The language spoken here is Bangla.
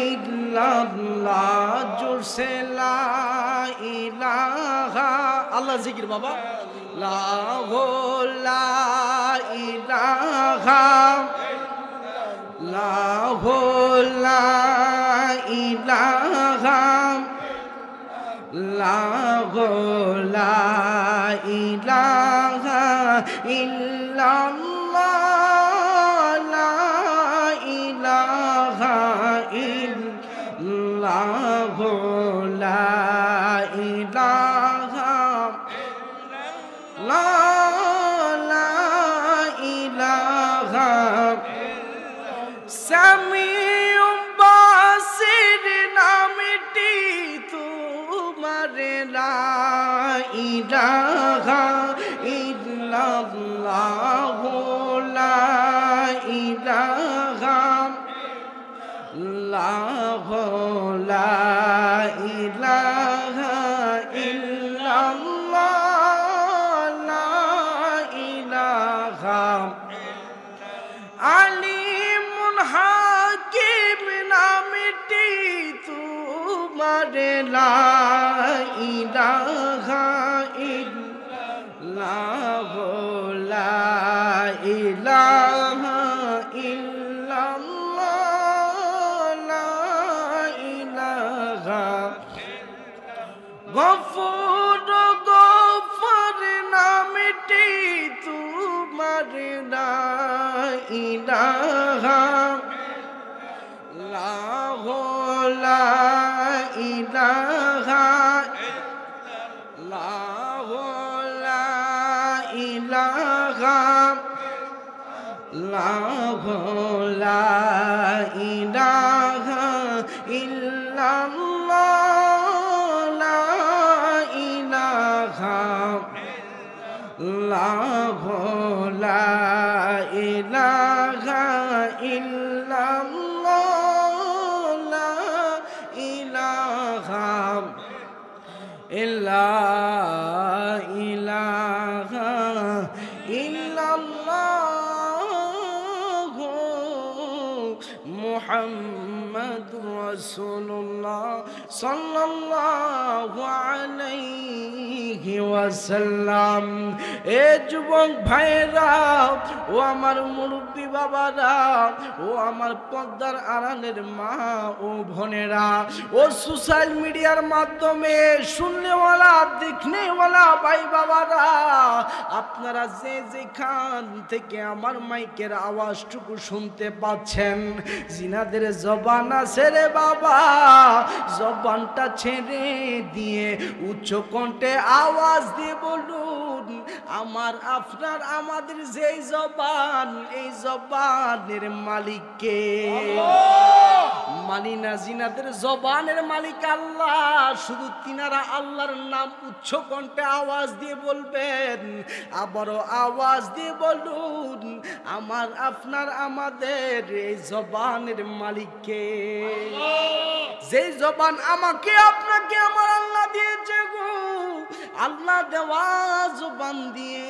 ইল্লাল্লাহ জোরসে লা ইলাহা আল্লাহ জিকির বাবা লা ইলাহা লা ইলাহা লা ইলাহা ইল্লাল্লাহ লা ইলাহা ইল্লাল্লাহ লা ইলাহা লা ইলাহা সামিউম বাসির নামটি তোমার লা ইলাহা ইল্লাল্লাহ লা ইলাহা লা ইলাহা ইল্লাল্লাহ লা ইলাহা আলিমুল হাকিম নামটি তোমার লা ইলাহা ইল্লাল্লাহ লা ইলাহা ইল্লাল্লাহ লা ইলাহা গফুর গফর নামটি তোমার লা ইলাহা লা ইলাহা লা ইলাহা লা ইলাহা ইল্লাল্লাহ লা ইলাহা লা ইলাহা ইল্লাল্লাহ লা ইলাহা ইলাহা ইল্লাল্লাহ মুহাম্মাদুর রাসূলুল্লাহ সাল্লাল্লাহু আলাইহি ওয়াসাল্লাম। এ যুবক ভাইরা ও আমার মুরব্বী বাবারা ও আমার পর্দার আড়ালের মা ও বোনেরা ও সোশ্যাল মিডিয়ার মাধ্যমে শুননেওয়ালা দেখনেওয়ালা ভাই বাবারা, আপনারা যে যেখান থেকে আমার মাইকের আওয়াজটুকু শুনতে পাচ্ছেন, জিনাদের জবান আছে রে বাবা, জবানটা ছেড়ে দিয়ে উচ্চ কণ্ঠে আওয়াজ দিয়ে বলুন, আমার আপনার আমাদের যেই জবান, এই জবানের মালিক কে? মানি না জিনাদের জবানের মালিক আল্লাহ। শুধু তিনারা আল্লাহর নাম উচ্চ কণ্ঠে আওয়াজ দিয়ে বলবেন, আবারও আওয়াজ দিয়ে বলুন, আমার আপনার আমাদের এই জবানের মালিক কে? যেই জবান আমাকে আপনাকে আমার আল্লাহ দিয়েছে গো, আল্লাহ দেওয়া জবান দিয়ে